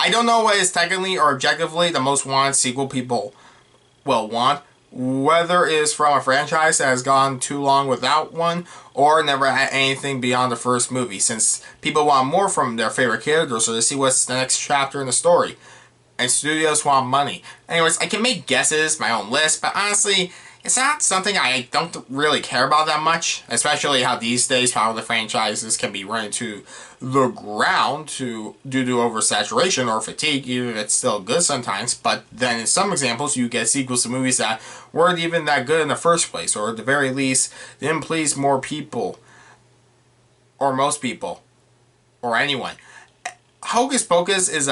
I don't know what is technically or objectively the most wanted sequel people will want, whether it is from a franchise that has gone too long without one, or never had anything beyond the first movie, since people want more from their favorite characters or to see what's the next chapter in the story. And studios want money. Anyways, I can make guesses, my own list, but honestly, it's not something I don't really care about that much, especially how these days popular franchises can be run into the ground due to oversaturation or fatigue, even if it's still good sometimes. But then in some examples, you get sequels to movies that weren't even that good in the first place, or at the very least, didn't please more people, or most people, or anyone. Hocus Pocus is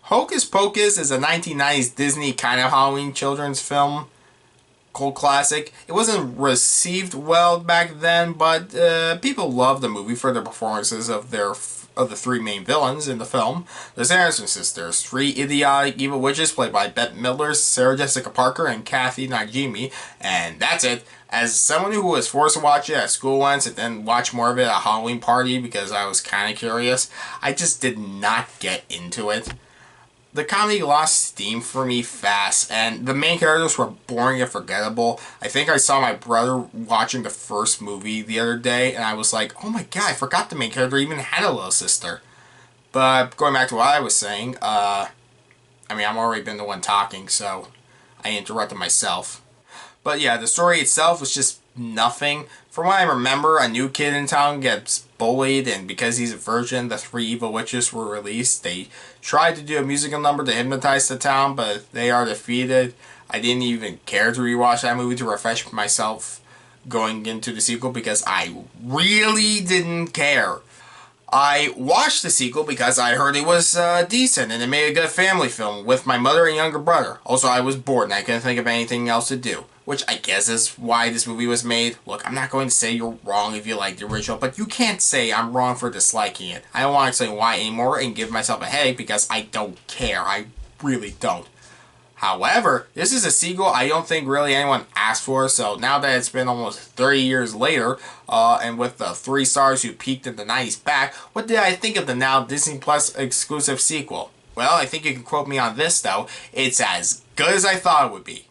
Hocus Pocus is a 1990s Disney kind of Halloween children's film, cult classic. It wasn't received well back then, but people loved the movie for the performances of the three main villains in the film. The Sanderson Sisters, three idiotic evil witches played by Bette Middler, Sarah Jessica Parker, and Kathy Najimy, and that's it. As someone who was forced to watch it at school once and then watch more of it at a Halloween party because I was kind of curious, I just did not get into it. The comedy lost steam for me fast, and the main characters were boring and forgettable. I think I saw my brother watching the first movie the other day, and I was like, oh my god, I forgot the main character even had a little sister. But going back to what I was saying, I mean, I've already been the one talking, so I interrupted myself. But yeah, the story itself was just nothing. From what I remember, a new kid in town gets bullied, and because he's a virgin, the three evil witches were released. They tried to do a musical number to hypnotize the town, but they are defeated. I didn't even care to rewatch that movie to refresh myself going into the sequel because I really didn't care. I watched the sequel because I heard it was decent and it made a good family film with my mother and younger brother. Also, I was bored and I couldn't think of anything else to do, which I guess is why this movie was made. Look, I'm not going to say you're wrong if you like the original, but you can't say I'm wrong for disliking it. I don't want to say why anymore and give myself a headache because I don't care. I really don't. However, this is a sequel I don't think really anyone asked for, so now that it's been almost 30 years later, and with the 3 stars who peaked in the 90s back, what did I think of the now Disney Plus exclusive sequel? Well, I think you can quote me on this though, it's as good as I thought it would be.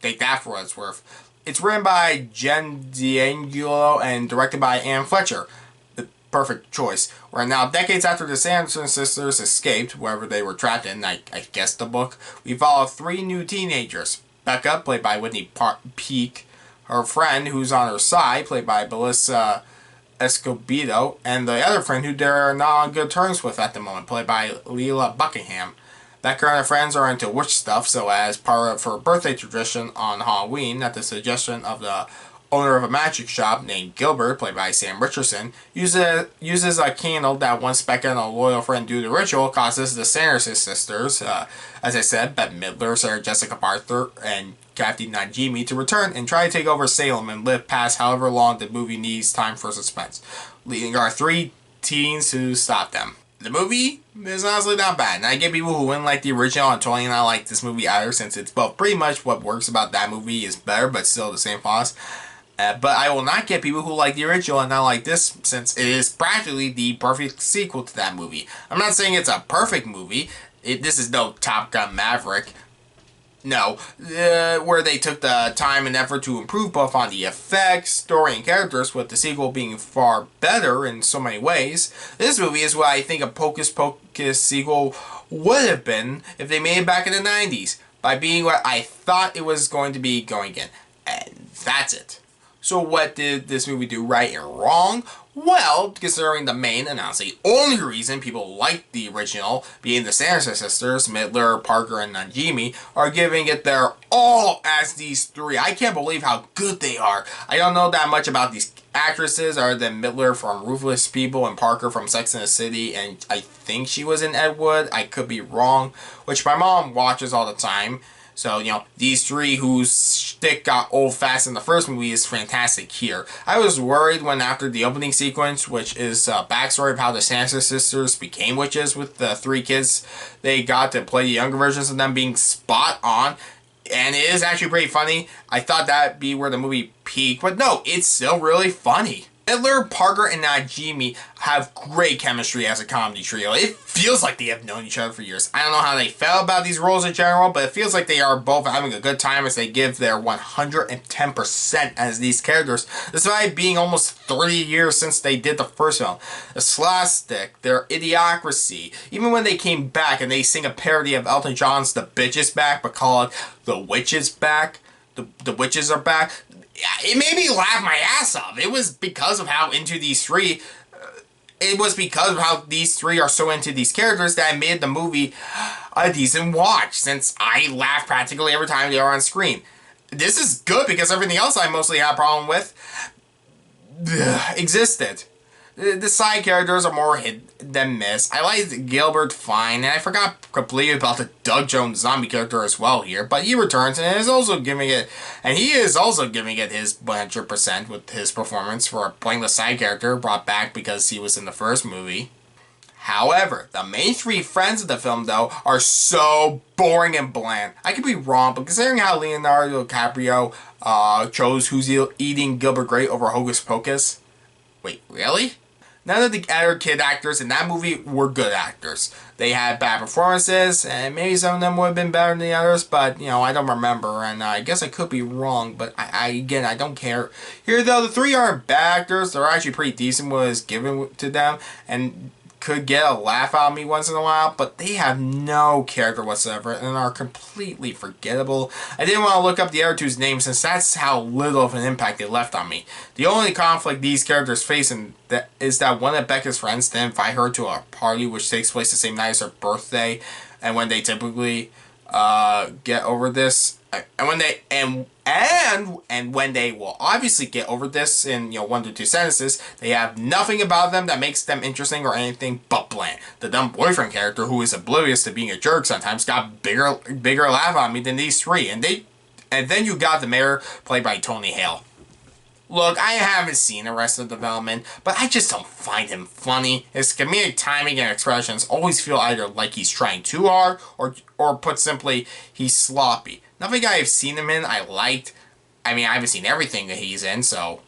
Take that for what it's worth. It's written by Jen D'Angelo and directed by Anne Fletcher. The perfect choice. We're now decades after the Sanderson sisters escaped, wherever they were trapped in, I guess the book. We follow 3 new teenagers. Becca, played by Whitney Peak, her friend who's on her side, played by Belissa Escobedo, and the other friend who they're not on good terms with at the moment, played by Lilia Buckingham. Becca and her friends are into witch stuff, so as part of her birthday tradition on Halloween, at the suggestion of the owner of a magic shop named Gilbert, played by Sam Richardson, uses a candle that once Becca and a loyal friend do the ritual causes the Sanderson sisters, as I said, Bette Middler, Sarah Jessica Parker, and Kathy Najimy to return and try to take over Salem and live past however long the movie needs time for suspense, leading our 3 teens to stop them. The movie is honestly not bad, and I get people who wouldn't like the original and totally not like this movie either, since it's both pretty much what works about that movie is better, but still the same flaws. But I will not get people who like the original and not like this, since it is practically the perfect sequel to that movie. I'm not saying it's a perfect movie. This is no Top Gun Maverick. No, where they took the time and effort to improve both on the effects, story, and characters, with the sequel being far better in so many ways. This movie is what I think a Hocus Pocus sequel would have been if they made it back in the 90s, by being what I thought it was going to be going in. And that's it. So what did this movie do right and wrong? Well, considering the main and honestly only reason people liked the original, being the Sanderson sisters, Middler, Parker, and Najimy, are giving it their all as these 3. I can't believe how good they are. I don't know that much about these actresses other than Middler from Ruthless People and Parker from Sex and the City, and I think she was in Ed Wood. I could be wrong, which my mom watches all the time. So, you know, these 3 whose shtick got old fast in the first movie is fantastic here. I was worried when after the opening sequence, which is a backstory of how the Sanderson sisters became witches with the 3 kids they got to play the younger versions of them being spot on. And it is actually pretty funny. I thought that'd be where the movie peaked, but no, it's still really funny. Middler, Parker, and Najimy have great chemistry as a comedy trio. It feels like they have known each other for years. I don't know how they felt about these roles in general, but it feels like they are both having a good time as they give their 110% as these characters, despite being almost 30 years since they did the first film. The slapstick, their idiocracy, even when they came back and they sing a parody of Elton John's The Bitch Is Back, but call it The Witch Is Back. The witches are back. It made me laugh my ass off. It was because of how into these three. It was because of how these three are so into these characters that I made the movie a decent watch, since I laugh practically every time they are on screen. This is good because everything else I mostly had a problem with existed. The side characters are more hit than miss. I liked Gilbert fine, and I forgot completely about the Doug Jones zombie character as well here, but he returns and he is also giving it his 100% with his performance for playing the side character brought back because he was in the first movie. However, the main three friends of the film, though, are so boring and bland. I could be wrong, but considering how Leonardo DiCaprio chose Who's Eating Gilbert Grape over Hocus Pocus. Wait, really? None of the other kid actors in that movie were good actors. They had bad performances, and maybe some of them would have been better than the others, but, I don't remember, and I guess I could be wrong, but again, I don't care. Here, though, the three aren't bad actors. They're actually pretty decent what is given to them, and could get a laugh out of me once in a while, but they have no character whatsoever and are completely forgettable. I didn't want to look up the other two's names since that's how little of an impact they left on me. The only conflict these characters face is that one of Becca's friends didn't invite her to a party which takes place the same night as her birthday, and when they typically get over this, and when they will obviously get over this in 1 to 2 sentences, they have nothing about them that makes them interesting or anything but bland. The dumb boyfriend character, who is oblivious to being a jerk sometimes, got bigger laugh on me than these three, and then you got the mayor played by Tony Hale. Look, I haven't seen Arrested Development, but I just don't find him funny. His comedic timing and expressions always feel either like he's trying too hard, or put simply, he's sloppy. Nothing I have seen him in I liked. I mean, I haven't seen everything that he's in, so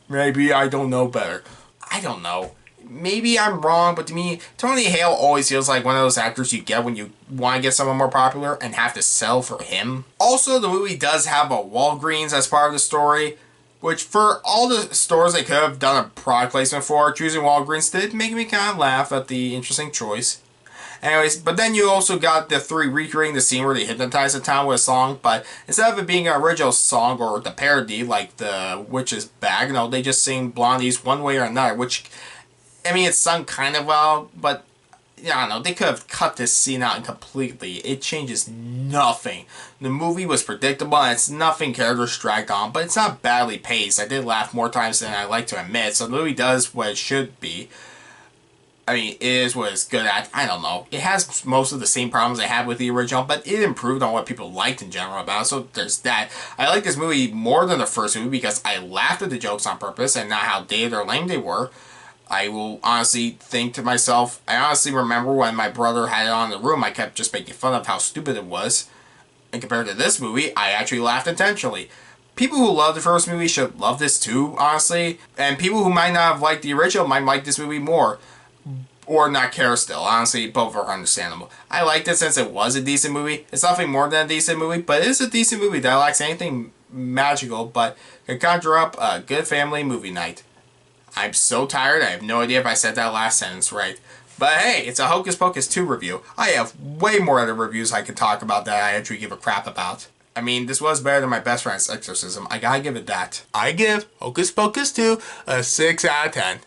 maybe I don't know better. I don't know. Maybe I'm wrong, but to me, Tony Hale always feels like one of those actors you get when you want to get someone more popular and have to sell for him. Also, the movie does have a Walgreens as part of the story, which for all the stores they could have done a product placement for, choosing Walgreens did make me kind of laugh at the interesting choice. Anyways, but then you also got the three recreating the scene where they hypnotize the town with a song, but instead of it being an original song or the parody like the Witch's Bag, no, they just sing Blondie's One Way or Another, which, I mean, it's sung kind of well, but, I don't know, they could have cut this scene out completely. It changes nothing. The movie was predictable, and it's nothing characters dragged on, but it's not badly paced. I did laugh more times than I like to admit, so the movie does what it should be. I mean, it is what it's good at. I don't know. It has most of the same problems I had with the original, but it improved on what people liked in general about it, so there's that. I like this movie more than the first movie because I laughed at the jokes on purpose and not how dated or lame they were. I will honestly think to myself, I honestly remember when my brother had it on in the room, I kept just making fun of how stupid it was. And compared to this movie, I actually laughed intentionally. People who love the first movie should love this too, honestly. And people who might not have liked the original might like this movie more. Or not care still. Honestly, both are understandable. I liked it since it was a decent movie. It's nothing more than a decent movie, but it is a decent movie that lacks anything magical, but can conjure up a good family movie night. I'm so tired, I have no idea if I said that last sentence right. But hey, it's a Hocus Pocus 2 review. I have way more other reviews I could talk about that I actually give a crap about. I mean, this was better than my best friend's exorcism. I gotta give it that. I give Hocus Pocus 2 a 6 out of 10.